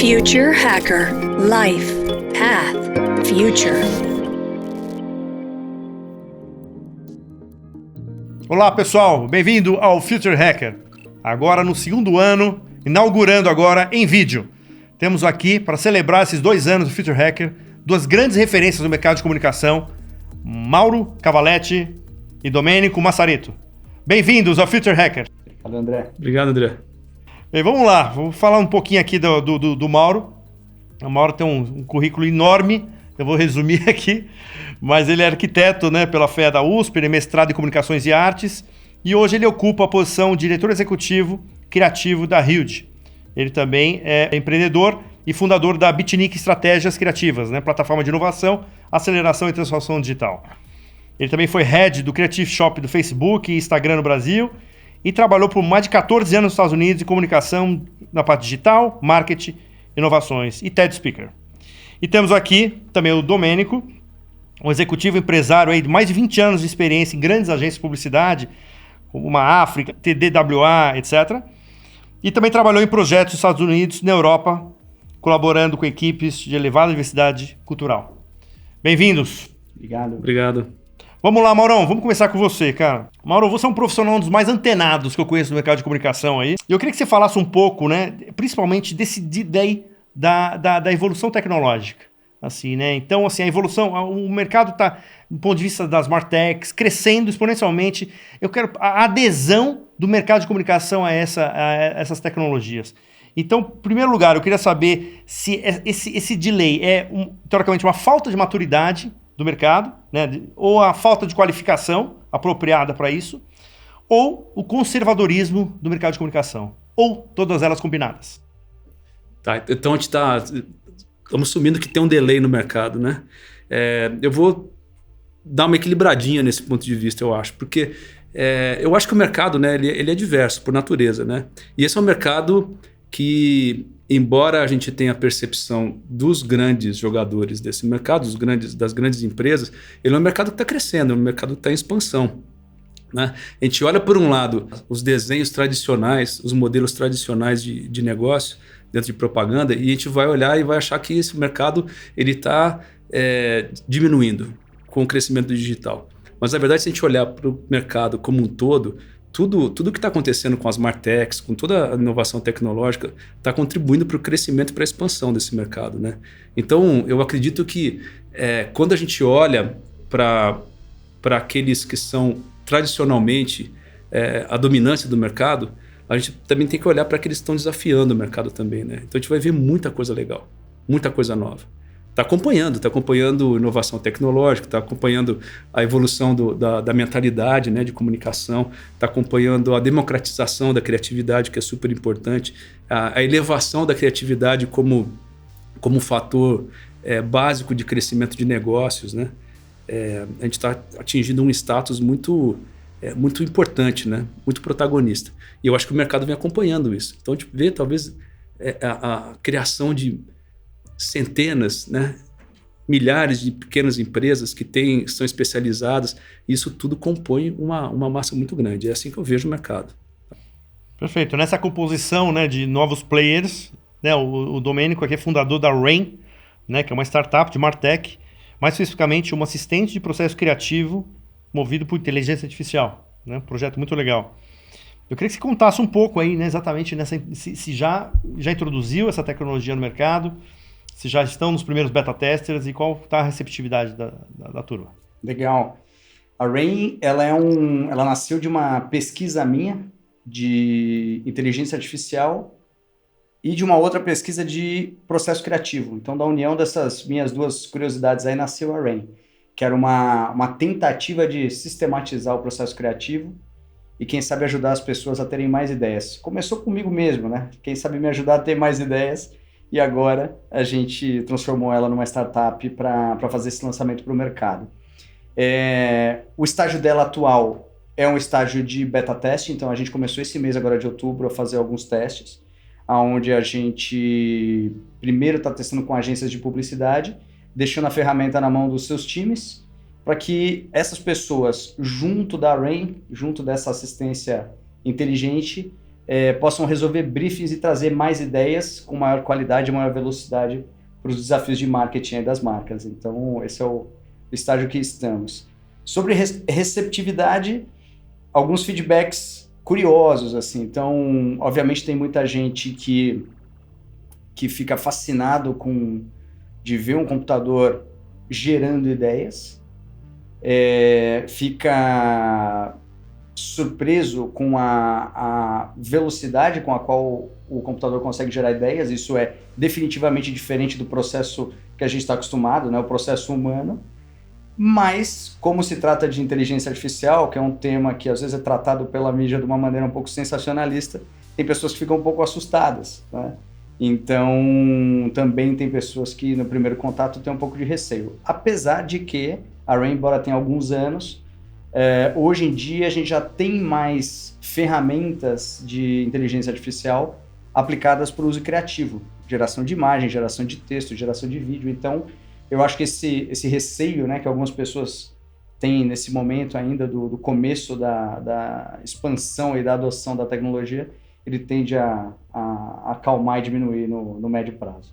Future Hacker. Life. Path. Future. Olá pessoal, bem-vindo ao Future Hacker. Agora no segundo ano, inaugurando agora em vídeo. Temos aqui, para celebrar esses 2 anos do Future Hacker, 2 grandes referências no mercado de comunicação, Mauro Cavaletti e Domênico Massareto. Bem-vindos ao Future Hacker. Valeu, André. Obrigado, André. E vamos lá, vou falar um pouquinho aqui do Mauro. O Mauro tem um currículo enorme, eu vou resumir aqui, mas ele é arquiteto, né, pela FEA da USP, ele é mestrado em Comunicações e Artes, e hoje ele ocupa a posição de diretor executivo criativo da Huge. Ele também é empreendedor e fundador da Bitnik Estratégias Criativas, né, plataforma de inovação, aceleração e transformação digital. Ele também foi head do Creative Shop do Facebook e Instagram no Brasil e trabalhou por mais de 14 anos nos Estados Unidos em comunicação na parte digital, marketing, inovações e TED Speaker. E temos aqui também o Domênico, um executivo empresário aí de mais de 20 anos de experiência em grandes agências de publicidade, como uma África, TDWA, etc. E também trabalhou em projetos nos Estados Unidos e na Europa, colaborando com equipes de elevada diversidade cultural. Bem-vindos. Obrigado. Vamos lá, Maurão, vamos começar com você, cara. Mauro, você é um profissional um dos mais antenados que eu conheço no mercado de comunicação aí. E eu queria que você falasse um pouco, né, principalmente daí da evolução tecnológica. Assim, né? Então, assim, a evolução, o mercado está, do ponto de vista das Smart Techs, crescendo exponencialmente. Eu quero a adesão do mercado de comunicação a essas tecnologias. Então, em primeiro lugar, eu queria saber se esse delay é, teoricamente, uma falta de maturidade do mercado, né? Ou a falta de qualificação apropriada para isso, ou o conservadorismo do mercado de comunicação, ou todas elas combinadas. Tá, então a gente estamos assumindo que tem um delay no mercado, né? Eu vou dar uma equilibradinha nesse ponto de vista, eu acho, porque eu acho que o mercado, né, ele é diverso por natureza, né? E esse é um mercado que, embora a gente tenha a percepção dos grandes jogadores desse mercado, das grandes empresas, ele é um mercado que está crescendo, é um mercado que está em expansão, né? A gente olha, por um lado, os desenhos tradicionais, os modelos tradicionais de negócio dentro de propaganda, e a gente vai olhar e vai achar que esse mercado está diminuindo com o crescimento do digital. Mas, na verdade, se a gente olhar para o mercado como um todo, tudo que está acontecendo com as Smart Techs, com toda a inovação tecnológica, está contribuindo para o crescimento e para a expansão desse mercado, né? Então, eu acredito que quando a gente olha para aqueles que são tradicionalmente a dominância do mercado, a gente também tem que olhar para aqueles que estão desafiando o mercado também, né? Então, a gente vai ver muita coisa legal, muita coisa nova. Está acompanhando inovação tecnológica, está acompanhando a evolução da mentalidade, né, de comunicação, está acompanhando a democratização da criatividade, que é super importante, a elevação da criatividade como fator básico de crescimento de negócios, né? A gente está atingindo um status muito importante, né? Muito protagonista. E eu acho que o mercado vem acompanhando isso. Então a gente vê talvez a criação de centenas, né, milhares de pequenas empresas que são especializadas, e isso tudo compõe uma massa muito grande. É assim que eu vejo o mercado. Perfeito. Nessa composição, né, de novos players, né, o Domênico aqui é fundador da Rain, né, que é uma startup de Martech, mais especificamente um assistente de processo criativo movido por inteligência artificial. Né, um projeto muito legal. Eu queria que você contasse um pouco aí, né, exatamente se já introduziu essa tecnologia no mercado, se já estão nos primeiros beta testers e qual está a receptividade da turma. Legal. A Rain, ela nasceu de uma pesquisa minha de inteligência artificial e de uma outra pesquisa de processo criativo. Então, da união dessas minhas 2 curiosidades aí nasceu a Rain, que era uma tentativa de sistematizar o processo criativo e, quem sabe, ajudar as pessoas a terem mais ideias. Começou comigo mesmo, né? Quem sabe me ajudar a ter mais ideias. E agora a gente transformou ela numa startup para fazer esse lançamento para o mercado. O estágio dela atual é um estágio de beta teste, então a gente começou esse mês agora de outubro a fazer alguns testes, onde a gente primeiro está testando com agências de publicidade, deixando a ferramenta na mão dos seus times, para que essas pessoas, junto da Rain, junto dessa assistência inteligente, possam resolver briefings e trazer mais ideias com maior qualidade e maior velocidade para os desafios de marketing aí das marcas. Então, esse é o estágio que estamos. Sobre receptividade, alguns feedbacks curiosos, assim. Então, obviamente, tem muita gente que fica fascinado de ver um computador gerando ideias, fica surpreso com a velocidade com a qual o computador consegue gerar ideias. Isso é definitivamente diferente do processo que a gente está acostumado, né? O processo humano. Mas, como se trata de inteligência artificial, que é um tema que às vezes é tratado pela mídia de uma maneira um pouco sensacionalista, tem pessoas que ficam um pouco assustadas, né? Então, também tem pessoas que no primeiro contato têm um pouco de receio. Apesar de que a Rain, embora tenha alguns anos, hoje em dia a gente já tem mais ferramentas de inteligência artificial aplicadas para o uso criativo. Geração de imagem, geração de texto, geração de vídeo. Então, eu acho que esse receio, né, que algumas pessoas têm nesse momento ainda do começo da expansão e da adoção da tecnologia, ele tende a acalmar e diminuir no médio prazo.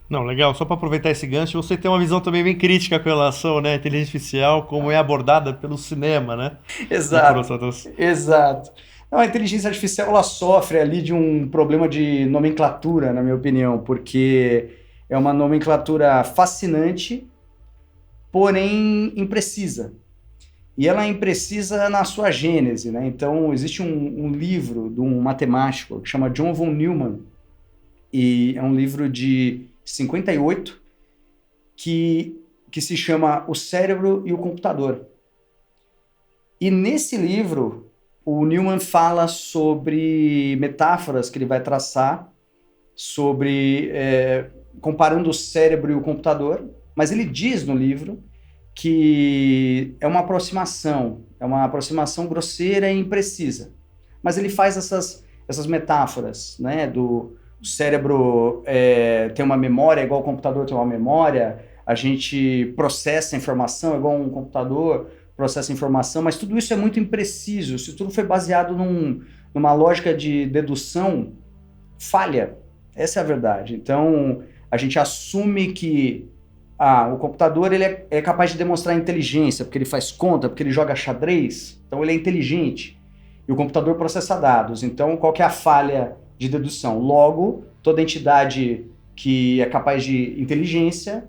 Não, legal. Só para aproveitar esse gancho, você tem uma visão também bem crítica com relação, né, à inteligência artificial, como é abordada pelo cinema, né? Exato. Não, a inteligência artificial ela sofre ali de um problema de nomenclatura, na minha opinião, porque é uma nomenclatura fascinante, porém imprecisa. E ela é imprecisa na sua gênese, né? Então, existe um livro de um matemático que chama John von Neumann, e é um livro de 58, que se chama O Cérebro e o Computador. E nesse livro, o Neumann fala sobre metáforas que ele vai traçar, comparando o cérebro e o computador, mas ele diz no livro que é uma aproximação grosseira e imprecisa. Mas ele faz essas metáforas, né, do cérebro tem uma memória igual o computador tem uma memória, a gente processa informação igual um computador processa informação, mas tudo isso é muito impreciso. Se tudo foi baseado numa lógica de dedução, falha. Essa é a verdade. Então, a gente assume que o computador ele é capaz de demonstrar inteligência, porque ele faz conta, porque ele joga xadrez, então ele é inteligente. E o computador processa dados. Então, qual que é a falha de dedução? Logo, toda entidade que é capaz de inteligência,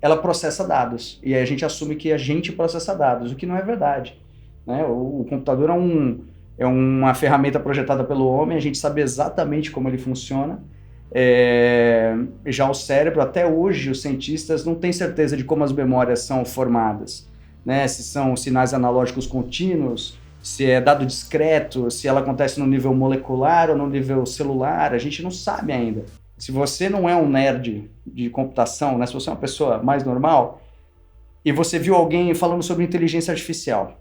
ela processa dados. E aí a gente assume que a gente processa dados, o que não é verdade, né? O computador é uma ferramenta projetada pelo homem, a gente sabe exatamente como ele funciona. Já o cérebro, até hoje, os cientistas não têm certeza de como as memórias são formadas, né? Se são sinais analógicos contínuos, se é dado discreto, se ela acontece no nível molecular ou no nível celular, a gente não sabe ainda. Se você não é um nerd de computação, né? Se você é uma pessoa mais normal, e você viu alguém falando sobre inteligência artificial,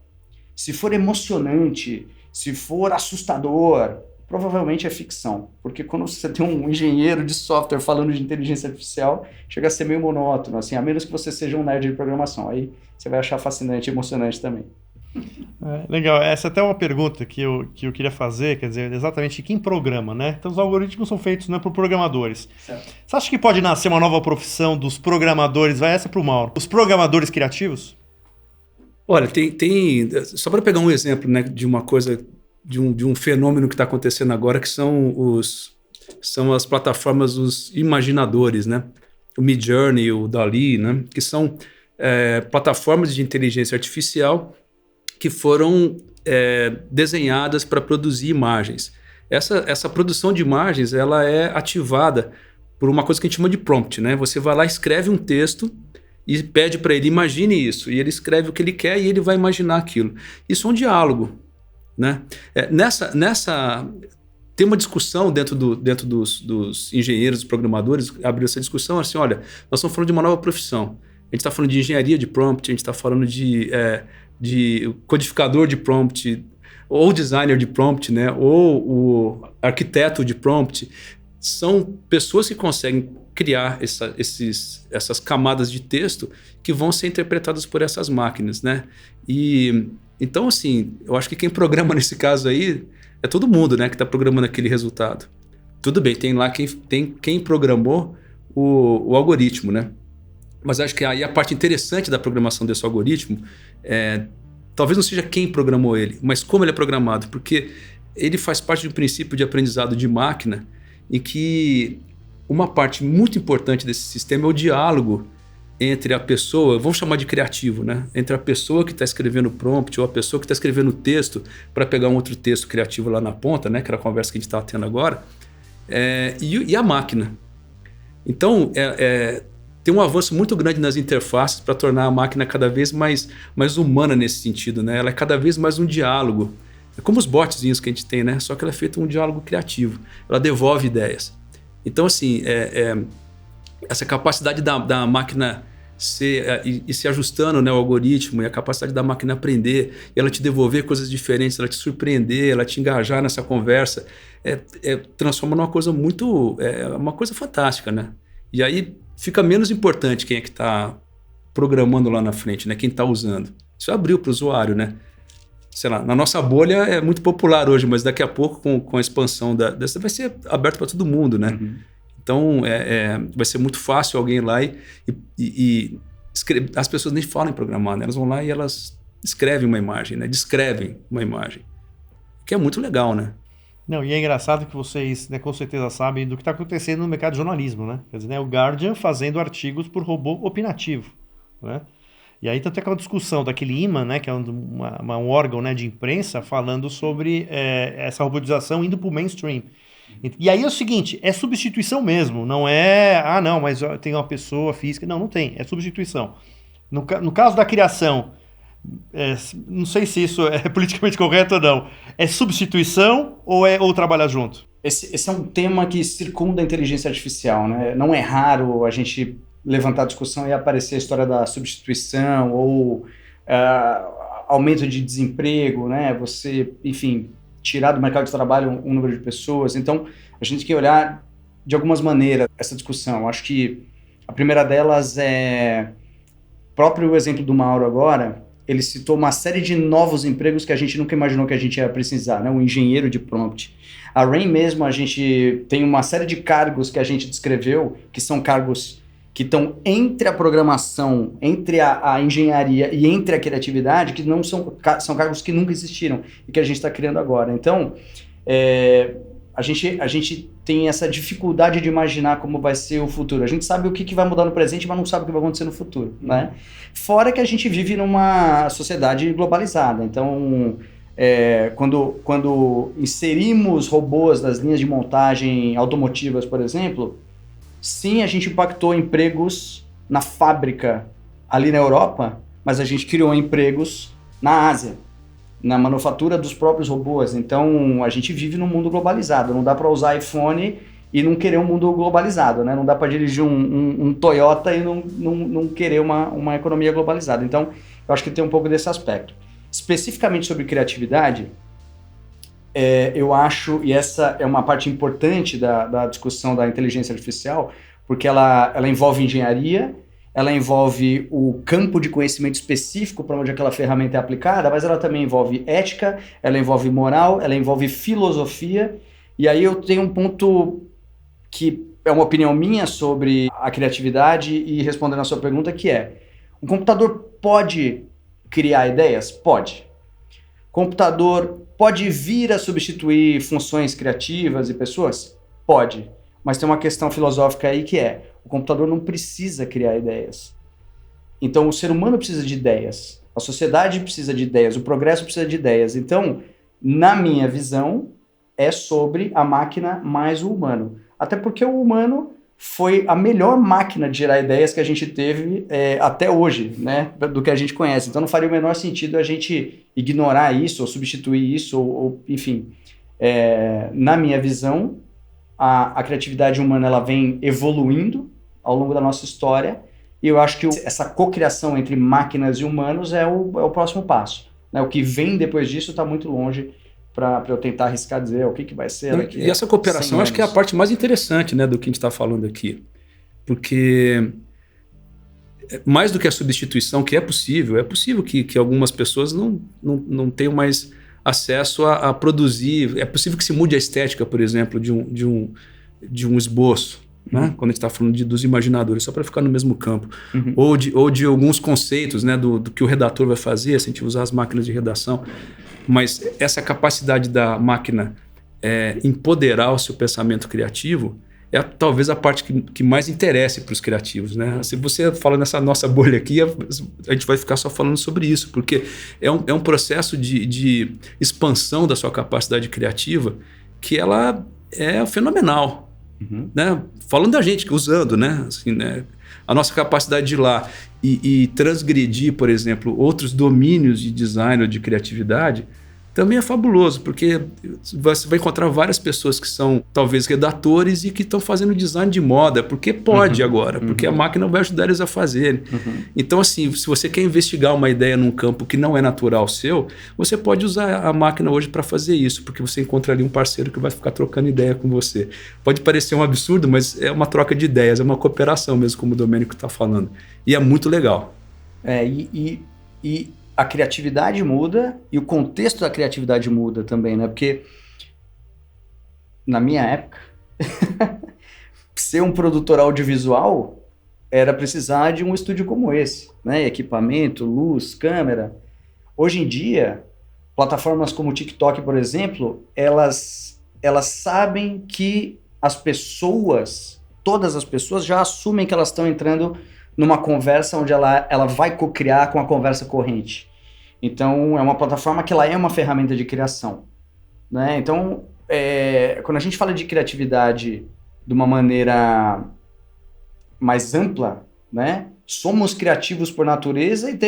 se for emocionante, se for assustador, provavelmente é ficção, porque quando você tem um engenheiro de software falando de inteligência artificial, chega a ser meio monótono, assim, a menos que você seja um nerd de programação, aí você vai achar fascinante e emocionante também. Legal, essa é até uma pergunta que eu queria fazer, quer dizer, exatamente quem programa, né? Então os algoritmos são feitos, né, por programadores. Certo. Você acha que pode nascer uma nova profissão dos programadores? Vai essa para o Mauro. Os programadores criativos? Olha, tem só para pegar um exemplo, né, de uma coisa, de um fenômeno que está acontecendo agora, que são as plataformas, os imaginadores, né? O Midjourney, o DALL-E, né? Que são plataformas de inteligência artificial que foram desenhadas para produzir imagens. Essa produção de imagens, ela é ativada por uma coisa que a gente chama de prompt, né? Você vai lá, escreve um texto e pede para ele, imagine isso, e ele escreve o que ele quer e ele vai imaginar aquilo. Isso é um diálogo, né? Tem uma discussão dentro dos engenheiros, dos programadores, abriu essa discussão assim, olha, nós estamos falando de uma nova profissão. A gente está falando de engenharia de prompt, a gente está falando de codificador de prompt, ou designer de prompt, né? Ou o arquiteto de prompt. São pessoas que conseguem criar essas camadas de texto que vão ser interpretadas por essas máquinas, né? E então, assim, eu acho que quem programa nesse caso aí é todo mundo, né, que está programando aquele resultado. Tudo bem, tem lá quem programou o algoritmo, né? Mas acho que aí a parte interessante da programação desse algoritmo talvez não seja quem programou ele, mas como ele é programado, porque ele faz parte de um princípio de aprendizado de máquina em que uma parte muito importante desse sistema é o diálogo entre a pessoa, vamos chamar de criativo, né? Entre a pessoa que está escrevendo o prompt ou a pessoa que está escrevendo o texto para pegar um outro texto criativo lá na ponta, né? Que era a conversa que a gente estava tendo agora, e a máquina. Então, tem um avanço muito grande nas interfaces para tornar a máquina cada vez mais humana nesse sentido, né? Ela é cada vez mais um diálogo. É como os botzinhos que a gente tem, né? Só que ela é feita um diálogo criativo. Ela devolve ideias. Então, assim, essa capacidade da máquina se ajustando, né, ao algoritmo, e a capacidade da máquina aprender, e ela te devolver coisas diferentes, ela te surpreender, ela te engajar nessa conversa, transforma numa coisa uma coisa fantástica, né? E aí fica menos importante quem é que está programando lá na frente, né? Quem está usando. Isso abriu para o usuário, né? Sei lá, na nossa bolha é muito popular hoje, mas daqui a pouco, com a expansão dessa, vai ser aberto para todo mundo, né? Uhum. Então, vai ser muito fácil alguém ir lá e escrever. As pessoas nem falam em programar, né? Elas vão lá e elas escrevem uma imagem, né? Descrevem uma imagem. Que é muito legal, né? Não, e é engraçado que vocês, né, com certeza sabem do que está acontecendo no mercado de jornalismo, né? Quer dizer, né, o Guardian fazendo artigos por robô opinativo, né? E aí tem aquela discussão daquele imã, né, que é um órgão, né, de imprensa, falando sobre essa robotização indo para o mainstream. E aí é o seguinte, é substituição mesmo, não é, não, mas tem uma pessoa física. Não tem, é substituição. No caso da criação, não sei se isso é politicamente correto ou não, é substituição ou trabalhar junto? Esse é um tema que circunda a inteligência artificial, né? Não é raro a gente levantar a discussão e aparecer a história da substituição ou aumento de desemprego, né? Você, enfim, tirar do mercado de trabalho um número de pessoas. Então, a gente tem que olhar de algumas maneiras essa discussão. Acho que a primeira delas é próprio exemplo do Mauro agora. Ele citou uma série de novos empregos que a gente nunca imaginou que a gente ia precisar, né? Um engenheiro de prompt. A Rain mesmo, a gente tem uma série de cargos que a gente descreveu, que são cargos que estão entre a programação, entre a engenharia e entre a criatividade, que não são cargos que nunca existiram e que a gente está criando agora. Então, a gente tem essa dificuldade de imaginar como vai ser o futuro. A gente sabe o que vai mudar no presente, mas não sabe o que vai acontecer no futuro, né? Fora que a gente vive numa sociedade globalizada. Então, quando inserimos robôs nas linhas de montagem automotivas, por exemplo, sim, a gente impactou empregos na fábrica ali na Europa, mas a gente criou empregos na Ásia, na manufatura dos próprios robôs. Então, a gente vive num mundo globalizado. Não dá para usar iPhone e não querer um mundo globalizado, né? Não dá para dirigir um Toyota e não querer uma economia globalizada. Então, eu acho que tem um pouco desse aspecto. Especificamente sobre criatividade, eu acho, e essa é uma parte importante da discussão da inteligência artificial, porque ela envolve engenharia, ela envolve o campo de conhecimento específico para onde aquela ferramenta é aplicada, mas ela também envolve ética, ela envolve moral, ela envolve filosofia, e aí eu tenho um ponto que é uma opinião minha sobre a criatividade e respondendo a sua pergunta, que é: um computador pode criar ideias? Pode. Computador pode vir a substituir funções criativas e pessoas? Pode. Mas tem uma questão filosófica aí que o computador não precisa criar ideias. Então, o ser humano precisa de ideias. A sociedade precisa de ideias. O progresso precisa de ideias. Então, na minha visão, é sobre a máquina mais o humano. Até porque o humano foi a melhor máquina de gerar ideias que a gente teve até hoje, né? Do que a gente conhece. Então, não faria o menor sentido a gente ignorar isso, ou substituir isso, ou enfim. Na minha visão, a criatividade humana ela vem evoluindo ao longo da nossa história, e eu acho que essa cocriação entre máquinas e humanos é o próximo passo, né? O que vem depois disso está muito longe para eu tentar arriscar dizer o que vai ser daqui. E essa cooperação acho que é a parte mais interessante, né, do que a gente está falando aqui, porque mais do que a substituição, que é possível que algumas pessoas não tenham mais acesso a produzir. É possível que se mude a estética, por exemplo, de um esboço, né? Quando a gente está falando dos imaginadores, só para ficar no mesmo campo. Ou de alguns conceitos, né? do que o redator vai fazer, se a gente usar as máquinas de redação. Mas essa capacidade da máquina empoderar o seu pensamento criativo é talvez a parte que mais interesse para os criativos, né? Se você fala nessa nossa bolha aqui, a gente vai ficar só falando sobre isso, porque é um processo de expansão da sua capacidade criativa que ela é fenomenal, né? Falando da gente, usando, né? Assim, né? A nossa capacidade de ir lá e transgredir, por exemplo, outros domínios de design ou de criatividade, também é fabuloso, porque você vai encontrar várias pessoas que são talvez redatores e que estão fazendo design de moda, porque pode agora, porque a máquina vai ajudar eles a fazerem. Então, assim, se você quer investigar uma ideia num campo que não é natural seu, você pode usar a máquina hoje para fazer isso, porque você encontra ali um parceiro que vai ficar trocando ideia com você. Pode parecer um absurdo, mas é uma troca de ideias, é uma cooperação mesmo, como o Domênico está falando. E é muito legal. E a criatividade muda e o contexto da criatividade muda também, né? Porque na minha época, ser um produtor audiovisual era precisar de um estúdio como esse, né? Equipamento, luz, câmera. Hoje em dia, plataformas como o TikTok, por exemplo, elas sabem que as pessoas, todas as pessoas já assumem que elas estão entrando numa conversa onde ela vai co-criar com a conversa corrente. Então, é uma plataforma que ela é uma ferramenta de criação, né? Então, quando a gente fala de criatividade de uma maneira mais ampla, né? Somos criativos por natureza e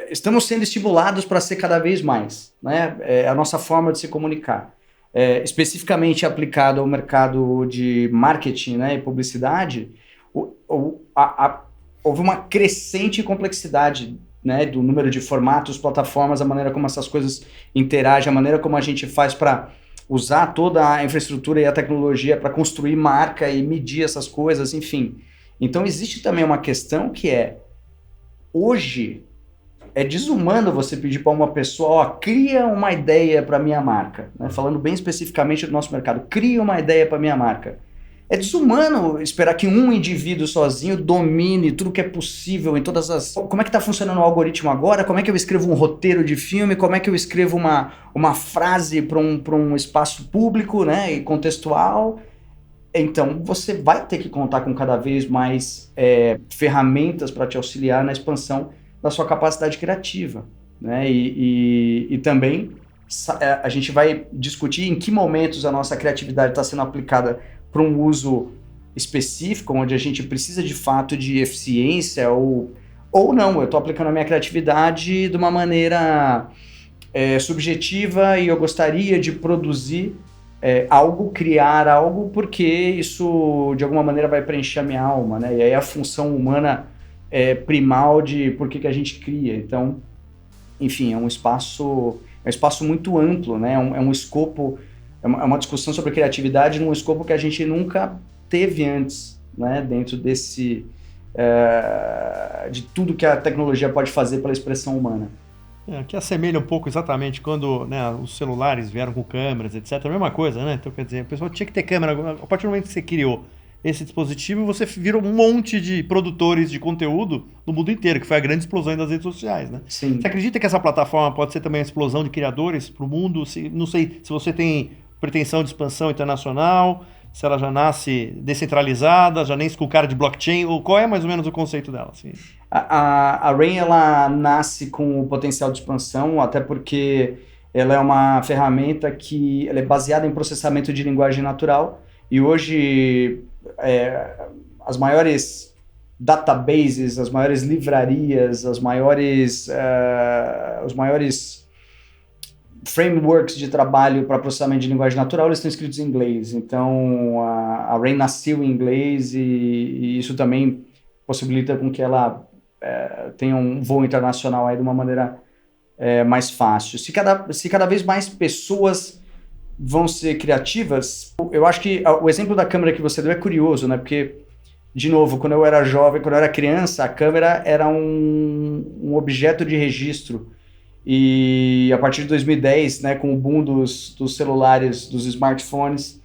estamos sendo estimulados para ser cada vez mais, né? É a nossa forma de se comunicar. Especificamente aplicado ao mercado de marketing, né, e publicidade, houve uma crescente complexidade, né, do número de formatos, plataformas, a maneira como essas coisas interagem, a maneira como a gente faz para usar toda a infraestrutura e a tecnologia para construir marca e medir essas coisas, enfim. Então existe também uma questão que hoje é desumano você pedir para uma pessoa, cria uma ideia para minha marca, né? Falando bem especificamente do nosso mercado, cria uma ideia para minha marca. É desumano esperar que um indivíduo sozinho domine tudo que é possível em todas as... Como é que está funcionando o algoritmo agora? Como é que eu escrevo um roteiro de filme? Como é que eu escrevo uma frase para um espaço público, né, e contextual? Então, você vai ter que contar com cada vez mais ferramentas para te auxiliar na expansão da sua capacidade criativa, né? E também a gente vai discutir em que momentos a nossa criatividade está sendo aplicada para um uso específico, onde a gente precisa de fato de eficiência, ou não, eu estou aplicando a minha criatividade de uma maneira subjetiva e eu gostaria de produzir algo, criar algo, porque isso de alguma maneira vai preencher a minha alma, né? E aí a função humana primal de por que a gente cria. Então, enfim, é um espaço muito amplo, né? É um escopo... É uma discussão sobre criatividade num escopo que a gente nunca teve antes, né? Dentro de tudo que a tecnologia pode fazer pela expressão humana. Que assemelha um pouco exatamente quando, né, os celulares vieram com câmeras, etc. A mesma coisa, né? Então, quer dizer, a pessoa tinha que ter câmera. A partir do momento que você criou esse dispositivo, você virou um monte de produtores de conteúdo no mundo inteiro, que foi a grande explosão das redes sociais, né? Sim. Você acredita que essa plataforma pode ser também uma explosão de criadores para o mundo? Não sei se você tem pretensão de expansão internacional, se ela já nasce descentralizada, já nem com cara de blockchain, ou qual é mais ou menos o conceito dela? Assim? A Rain, ela nasce com o potencial de expansão, até porque ela é uma ferramenta que ela é baseada em processamento de linguagem natural, e hoje as maiores databases, as maiores livrarias, os maiores frameworks de trabalho para processamento de linguagem natural, eles estão escritos em inglês. Então, a Rain nasceu em inglês e isso também possibilita com que ela tenha um voo internacional aí de uma maneira mais fácil. Se cada vez mais pessoas vão ser criativas, eu acho que o exemplo da câmera que você deu é curioso, né? Porque, de novo, quando eu era jovem, quando eu era criança, a câmera era um objeto de registro. E a partir de 2010, né, com o boom dos celulares, dos smartphones,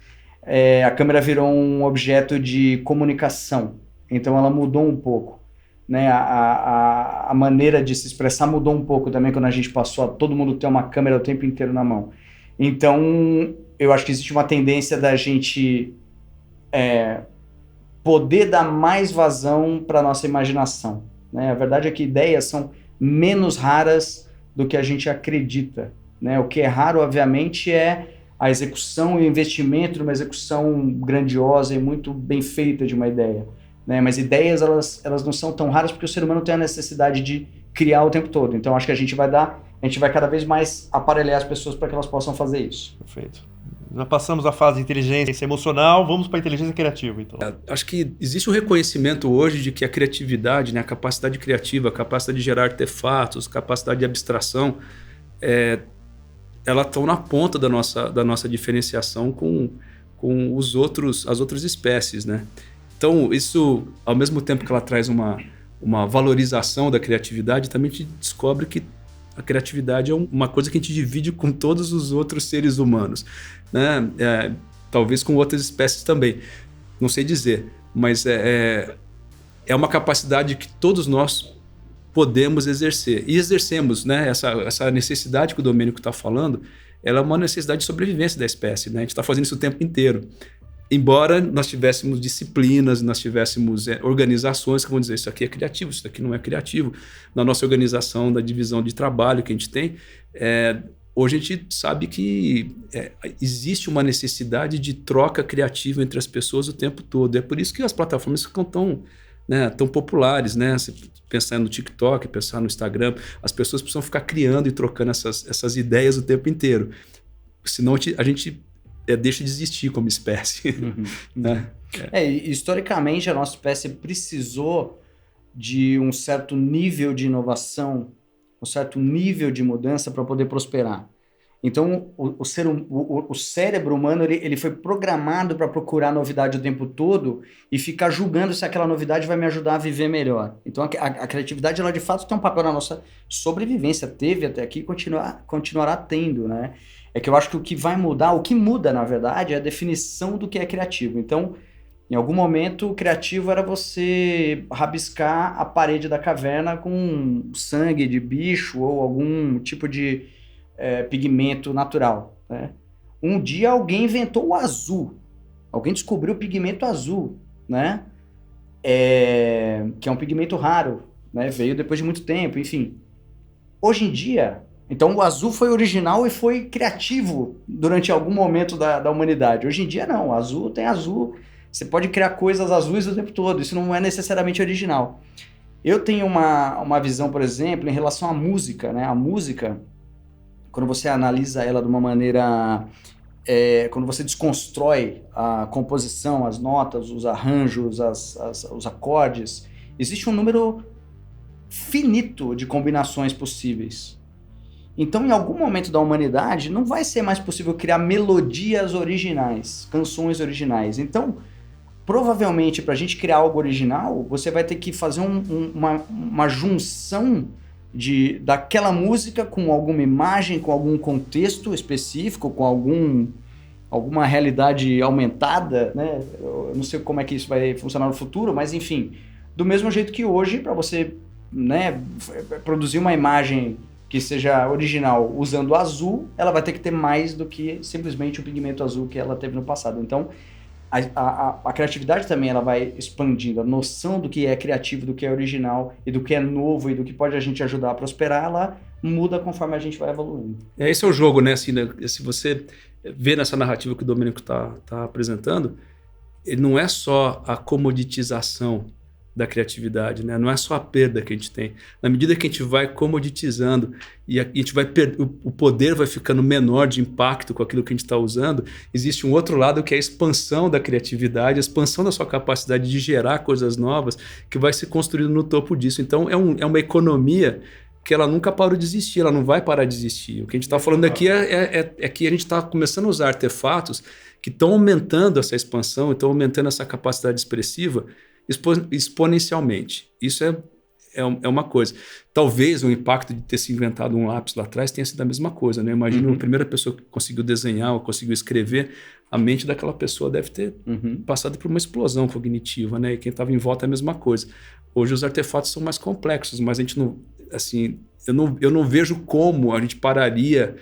a câmera virou um objeto de comunicação. Então ela mudou um pouco, né? A maneira de se expressar mudou um pouco também quando a gente passou a todo mundo ter uma câmera o tempo inteiro na mão. Então eu acho que existe uma tendência da gente poder dar mais vazão para a nossa imaginação, né? A verdade é que ideias são menos raras do que a gente acredita, né? O que é raro, obviamente, é a execução e o investimento numa execução grandiosa e muito bem feita de uma ideia, né? Mas ideias, elas não são tão raras porque o ser humano tem a necessidade de criar o tempo todo. Então, acho que a gente vai cada vez mais aparelhar as pessoas para que elas possam fazer isso. Perfeito. Já passamos a fase de inteligência emocional, vamos para a inteligência criativa, então. Acho que existe um reconhecimento hoje de que a criatividade, né, a capacidade criativa, a capacidade de gerar artefatos, capacidade de abstração, elas estão na ponta da nossa diferenciação com as outras espécies, né? Então, isso, ao mesmo tempo que ela traz uma valorização da criatividade, também a gente descobre que a criatividade é uma coisa que a gente divide com todos os outros seres humanos, né? Talvez com outras espécies também, não sei dizer, mas é uma capacidade que todos nós podemos exercer e exercemos, né? Essa necessidade que o Domênico está falando, ela é uma necessidade de sobrevivência da espécie, né? A gente está fazendo isso o tempo inteiro. Embora nós tivéssemos disciplinas, nós tivéssemos organizações que vão dizer isso aqui é criativo, isso aqui não é criativo. Na nossa organização da divisão de trabalho que a gente tem, hoje a gente sabe que existe uma necessidade de troca criativa entre as pessoas o tempo todo. É por isso que as plataformas ficam tão populares, né? Se pensar no TikTok, pensar no Instagram, as pessoas precisam ficar criando e trocando essas ideias o tempo inteiro. Senão a gente deixa de existir como espécie. Uhum. Né? Historicamente, a nossa espécie precisou de um certo nível de inovação, um certo nível de mudança para poder prosperar. Então, o cérebro humano ele foi programado para procurar novidade o tempo todo e ficar julgando se aquela novidade vai me ajudar a viver melhor. Então, a criatividade, ela de fato tem um papel na nossa sobrevivência. Teve até aqui e continuará tendo, né? É que eu acho que o que vai mudar, o que muda, na verdade, é a definição do que é criativo. Então, em algum momento, o criativo era você rabiscar a parede da caverna com sangue de bicho ou algum tipo de pigmento natural, né? Um dia alguém inventou o azul. Alguém descobriu o pigmento azul, né? Que é um pigmento raro, né? Veio depois de muito tempo, enfim. Hoje em dia... Então, o azul foi original e foi criativo durante algum momento da humanidade. Hoje em dia, não. O azul tem azul. Você pode criar coisas azuis o tempo todo. Isso não é necessariamente original. Eu tenho uma visão, por exemplo, em relação à música, né? A música, quando você analisa ela de uma maneira... quando você desconstrói a composição, as notas, os arranjos, os acordes, existe um número finito de combinações possíveis. Então, em algum momento da humanidade, não vai ser mais possível criar melodias originais, canções originais. Então, provavelmente, para a gente criar algo original, você vai ter que fazer uma junção daquela música com alguma imagem, com algum contexto específico, com alguma realidade aumentada, né? Eu não sei como é que isso vai funcionar no futuro, mas, enfim, do mesmo jeito que hoje, para você, né, produzir uma imagem que seja original usando azul, ela vai ter que ter mais do que simplesmente o pigmento azul que ela teve no passado. Então, a criatividade também ela vai expandindo. A noção do que é criativo, do que é original e do que é novo e do que pode a gente ajudar a prosperar, ela muda conforme a gente vai evoluindo. Esse é o jogo, né? Assim, né? Se você vê nessa narrativa que o Domênico tá apresentando, ele não é só a comoditização da criatividade, né? Não é só a perda que a gente tem. Na medida que a gente vai comoditizando e a gente vai o poder vai ficando menor de impacto com aquilo que a gente está usando, existe um outro lado que é a expansão da criatividade, a expansão da sua capacidade de gerar coisas novas que vai se construindo no topo disso. Então é uma economia que ela nunca parou de existir, ela não vai parar de existir. O que a gente está falando aqui é que a gente está começando a usar artefatos que estão aumentando essa expansão, estão aumentando essa capacidade expressiva exponencialmente. Isso é uma coisa. Talvez o impacto de ter se inventado um lápis lá atrás tenha sido a mesma coisa, né? Imagina a primeira pessoa que conseguiu desenhar ou conseguiu escrever, a mente daquela pessoa deve ter passado por uma explosão cognitiva, né? E quem estava em volta é a mesma coisa. Hoje os artefatos são mais complexos, mas a gente não, assim, eu não vejo como a gente pararia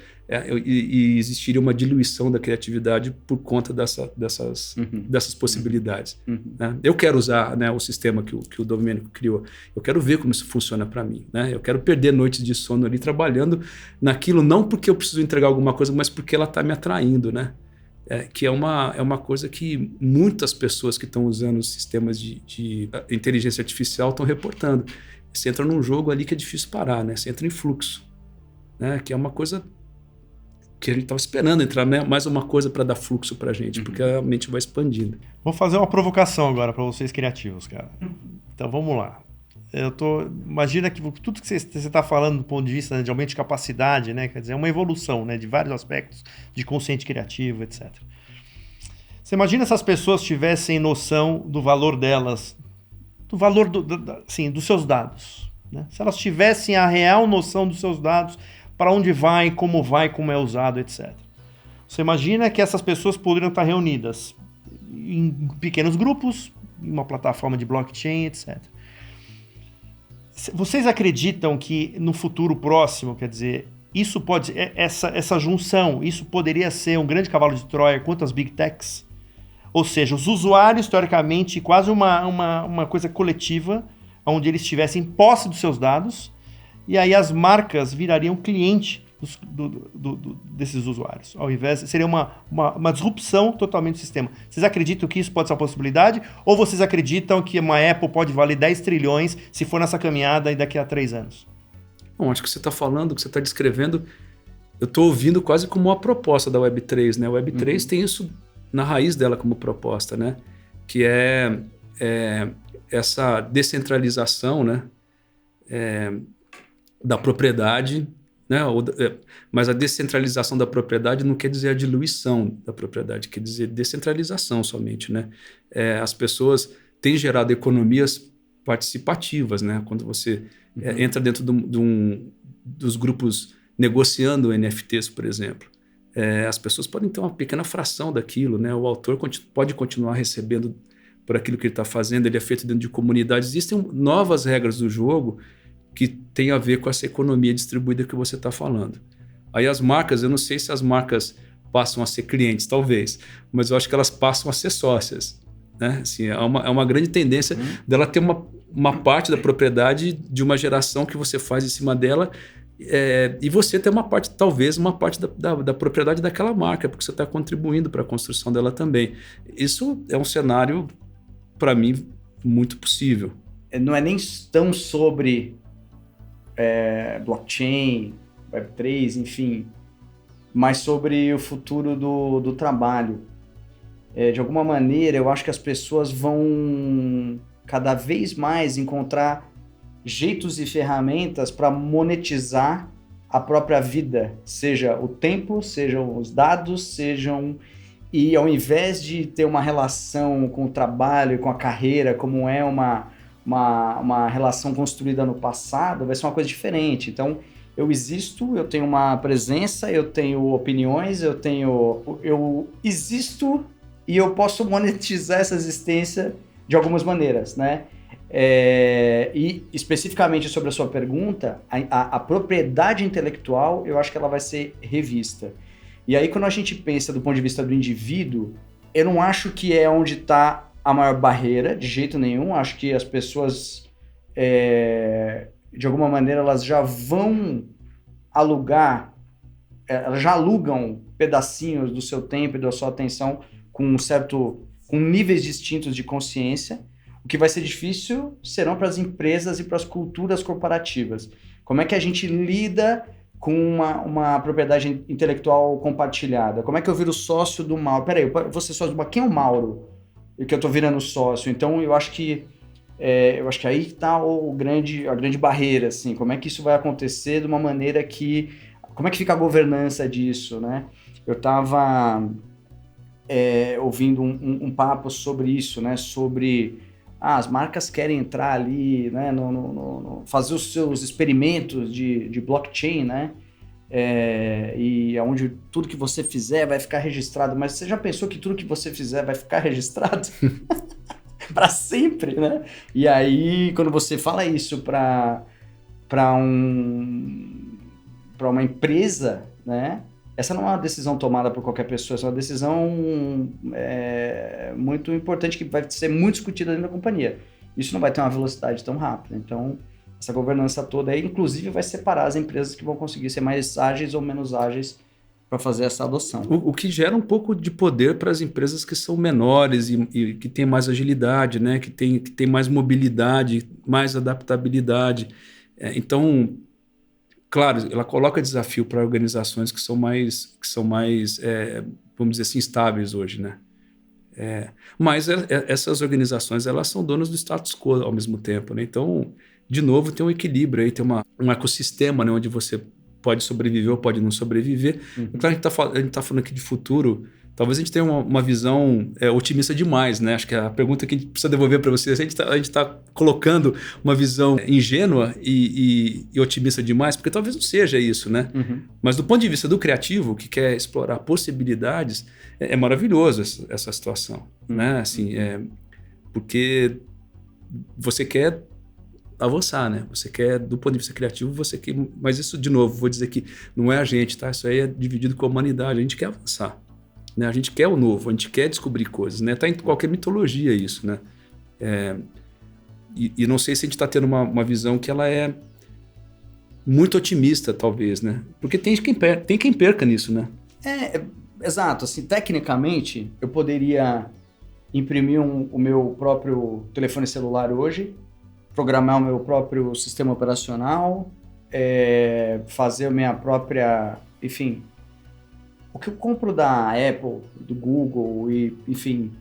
e existiria uma diluição da criatividade por conta dessas possibilidades. Né? Eu quero usar, né, o sistema que o Domênico criou. Eu quero ver como isso funciona para mim. Né? Eu quero perder noites de sono ali trabalhando naquilo, não porque eu preciso entregar alguma coisa, mas porque ela está me atraindo, né? Que é uma coisa que muitas pessoas que estão usando os sistemas de inteligência artificial estão reportando. Você entra num jogo ali que é difícil parar, né? Você entra em fluxo, né? Que é uma coisa que a gente estava esperando entrar, né? Mais uma coisa para dar fluxo para a gente, porque a mente vai expandindo. Vou fazer uma provocação agora para vocês criativos, cara. Então vamos lá. Imagina que tudo que você está falando do ponto de vista, né, de aumento de capacidade, né? Quer dizer, é uma evolução, né, de vários aspectos de consciente criativo, etc. Você imagina se as pessoas tivessem noção do valor delas, do valor dos seus dados, né? Se elas tivessem a real noção dos seus dados, para onde vai, como é usado, etc. Você imagina que essas pessoas poderiam estar reunidas em pequenos grupos, em uma plataforma de blockchain, etc. Vocês acreditam que no futuro próximo, quer dizer, isso pode, essa junção, isso poderia ser um grande cavalo de Troia contra as Big Techs? Ou seja, os usuários, teoricamente, quase uma coisa coletiva, onde eles tivessem posse dos seus dados, e aí as marcas virariam cliente desses usuários. Ao invés, seria uma disrupção totalmente do sistema. Vocês acreditam que isso pode ser uma possibilidade? Ou vocês acreditam que uma Apple pode valer 10 trilhões se for nessa caminhada e daqui a 3 anos? Bom, acho que você está falando, que você está descrevendo, eu estou ouvindo quase como uma proposta da Web3, né? A Web3 tem isso na raiz dela como proposta, né? Que é essa descentralização, né? Da propriedade, né? Mas a descentralização da propriedade não quer dizer a diluição da propriedade, quer dizer descentralização somente, né? As pessoas têm gerado economias participativas, né? Quando você entra dentro dos grupos negociando NFTs, por exemplo, as pessoas podem ter uma pequena fração daquilo, né? O autor pode continuar recebendo por aquilo que ele está fazendo, ele é feito dentro de comunidades. Existem novas regras do jogo que tem a ver com essa economia distribuída que você está falando. Aí as marcas, eu não sei se as marcas passam a ser clientes, talvez, mas eu acho que elas passam a ser sócias, né? Assim, é uma grande tendência dela ter uma parte da propriedade de uma geração que você faz em cima dela, e você ter uma parte, talvez uma parte da propriedade daquela marca, porque você está contribuindo para a construção dela também. Isso é um cenário, para mim, muito possível. Não é nem tão sobre blockchain, Web3, enfim, mas sobre o futuro do trabalho. De alguma maneira, eu acho que as pessoas vão cada vez mais encontrar jeitos e ferramentas para monetizar a própria vida, seja o tempo, sejam os dados, e ao invés de ter uma relação com o trabalho e com a carreira, como é uma relação construída no passado, vai ser uma coisa diferente. Então, eu existo, eu tenho uma presença, eu tenho opiniões, eu existo e eu posso monetizar essa existência de algumas maneiras, né? E especificamente sobre a sua pergunta, a propriedade intelectual, eu acho que ela vai ser revista. E aí, quando a gente pensa do ponto de vista do indivíduo, eu não acho que é onde está a maior barreira, de jeito nenhum. Acho que as pessoas, de alguma maneira, elas já vão alugar, elas já alugam pedacinhos do seu tempo e da sua atenção com níveis distintos de consciência. O que vai ser difícil serão para as empresas e para as culturas corporativas. Como é que a gente lida com uma propriedade intelectual compartilhada? Como é que eu viro sócio do Mauro? Peraí, eu vou ser sócio do Mauro. Quem é o Mauro? E que eu estou virando sócio. Então, eu acho que aí está a grande barreira, assim. Como é que isso vai acontecer de uma maneira que... Como é que fica a governança disso, né? Eu estava ouvindo um papo sobre isso, né? Sobre as marcas querem entrar ali, né, fazer os seus experimentos de blockchain, né? E onde tudo que você fizer vai ficar registrado. Mas você já pensou que tudo que você fizer vai ficar registrado? Para sempre, né? E aí, quando você fala isso para uma empresa, né? Essa não é uma decisão tomada por qualquer pessoa, essa é uma decisão muito importante que vai ser muito discutida dentro da companhia. Isso não vai ter uma velocidade tão rápida. Então, essa governança toda aí, inclusive, vai separar as empresas que vão conseguir ser mais ágeis ou menos ágeis para fazer essa adoção. O que gera um pouco de poder para as empresas que são menores e que têm mais agilidade, né? que tem mais mobilidade, mais adaptabilidade. Então, claro, ela coloca desafio para organizações que são mais vamos dizer assim, estáveis hoje, né? Mas essas organizações, elas são donas do status quo ao mesmo tempo, né? Então, de novo, tem um equilíbrio aí, tem um ecossistema, né, onde você pode sobreviver ou pode não sobreviver. Então, a gente tá falando aqui de futuro. Talvez a gente tenha uma visão otimista demais, né? Acho que a pergunta que a gente precisa devolver para vocês, a gente tá colocando uma visão ingênua e otimista demais, porque talvez não seja isso, né? Mas do ponto de vista do criativo, que quer explorar possibilidades, é maravilhoso essa situação, né? Assim, porque você quer avançar, né? Você quer, do ponto de vista criativo, você quer... Mas isso, de novo, vou dizer que não é a gente, tá? Isso aí é dividido com a humanidade. A gente quer avançar. Né? A gente quer o novo, a gente quer descobrir coisas, né? Tá em qualquer mitologia isso, né? E não sei se a gente está tendo uma visão que ela é muito otimista, talvez, né? Porque tem quem perca nisso, né? Exato. Assim, tecnicamente, eu poderia imprimir o meu próprio telefone celular hoje, programar o meu próprio sistema operacional, fazer a minha própria... Enfim... O que eu compro da Apple, do Google, enfim,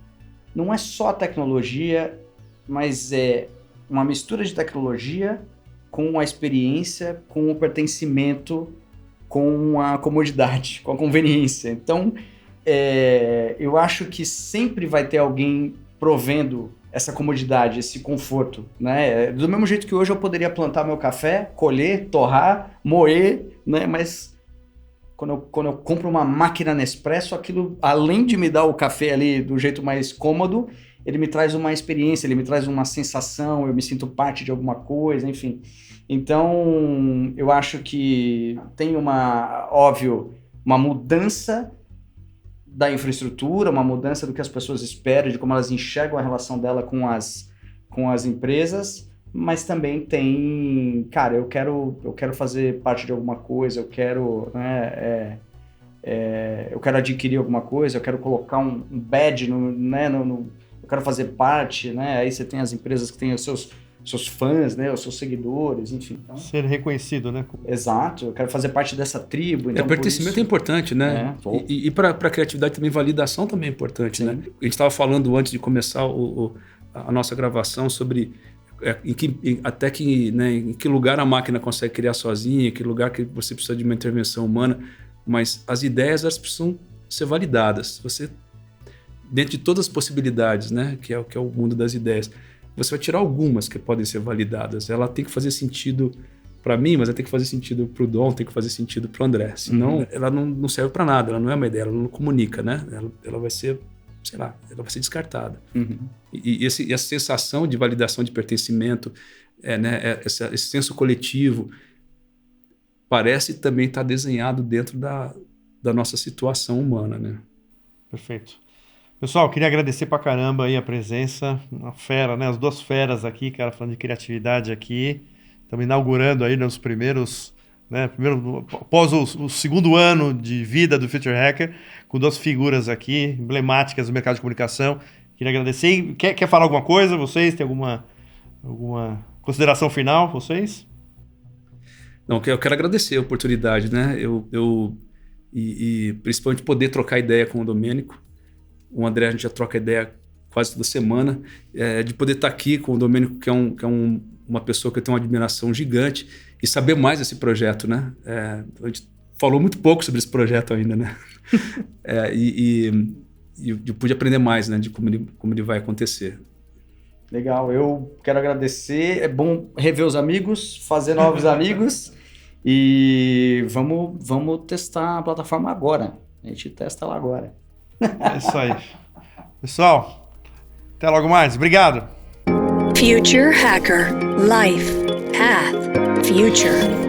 não é só a tecnologia, mas é uma mistura de tecnologia com a experiência, com o pertencimento, com a comodidade, com a conveniência. Então, eu acho que sempre vai ter alguém provendo essa comodidade, esse conforto, né? Do mesmo jeito que hoje eu poderia plantar meu café, colher, torrar, moer, né? Mas... Quando eu compro uma máquina Nespresso, aquilo, além de me dar o café ali do jeito mais cômodo, ele me traz uma experiência, ele me traz uma sensação, eu me sinto parte de alguma coisa, enfim. Então, eu acho que tem óbvio, uma mudança da infraestrutura, uma mudança do que as pessoas esperam, de como elas enxergam a relação dela com as empresas, mas também tem, cara, eu quero fazer parte de alguma coisa, eu quero, né, eu quero adquirir alguma coisa, eu quero colocar um badge, eu quero fazer parte, né? Aí você tem as empresas que têm os seus fãs, né, os seus seguidores, enfim. Então, ser reconhecido, né? Exato, eu quero fazer parte dessa tribo. Então, pertencimento é importante, né? E para a criatividade também, validação também é importante, né? A gente estava falando antes de começar a nossa gravação sobre em que lugar a máquina consegue criar sozinha, em que lugar que você precisa de uma intervenção humana, mas as ideias, elas precisam ser validadas. Você, dentro de todas as possibilidades, né, que é o mundo das ideias, você vai tirar algumas que podem ser validadas. Ela tem que fazer sentido para mim, mas ela tem que fazer sentido para o Dom, tem que fazer sentido para o André. Senão, ela não serve para nada, ela não é uma ideia, ela não comunica, né? Ela vai ser, sei lá, ela vai ser descartada. E essa sensação de validação de pertencimento, esse senso coletivo, parece também estar desenhado dentro da nossa situação humana, né? Perfeito. Pessoal, queria agradecer pra caramba aí a presença, uma fera, né? As duas feras aqui, cara, falando de criatividade aqui. Estamos inaugurando aí nos primeiros, né? Após o segundo ano de vida do Future Hacker, com duas figuras aqui, emblemáticas do mercado de comunicação. Queria agradecer. Quer falar alguma coisa? Vocês? Tem alguma consideração final? Vocês? Não, eu quero agradecer a oportunidade, né? E principalmente poder trocar ideia com o Domênico. O André, a gente já troca ideia quase toda semana. De poder estar aqui com o Domênico, que é uma pessoa que eu tenho uma admiração gigante, e saber mais desse projeto, né? A gente falou muito pouco sobre esse projeto ainda, né? E eu pude aprender mais, né? De como ele vai acontecer. Legal, eu quero agradecer. É bom rever os amigos, fazer novos amigos e vamos testar a plataforma agora. A gente testa lá agora. É isso aí. Pessoal, até logo mais. Obrigado. Future Hacker. Life. Path. Future.